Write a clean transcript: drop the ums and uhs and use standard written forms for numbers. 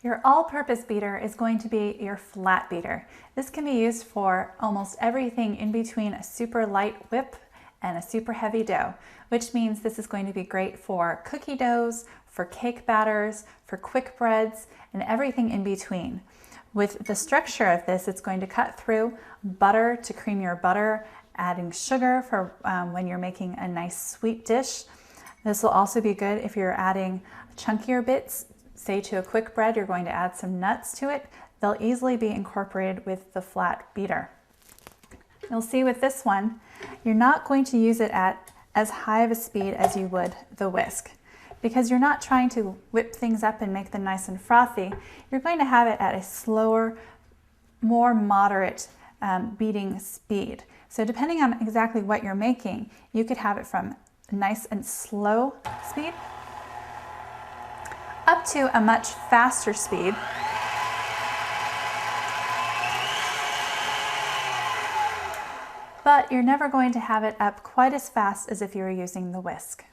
Your all-purpose beater is going to be your flat beater. This can be used for almost everything in between a super light whip and a super heavy dough, which means this is going to be great for cookie doughs, for cake batters, for quick breads, and everything in between. With the structure of this, it's going to cut through butter to cream your butter, adding sugar for when you're making a nice sweet dish. This will also be good if you're adding chunkier bits. Say to a quick bread, you're going to add some nuts to it. They'll easily be incorporated with the flat beater. You'll see with this one, you're not going to use it at as high of a speed as you would the whisk. Because you're not trying to whip things up and make them nice and frothy, you're going to have it at a slower, more moderate beating speed. So depending on exactly what you're making, you could have it from nice and slow speed up to a much faster speed. But you're never going to have it up quite as fast as if you were using the whisk.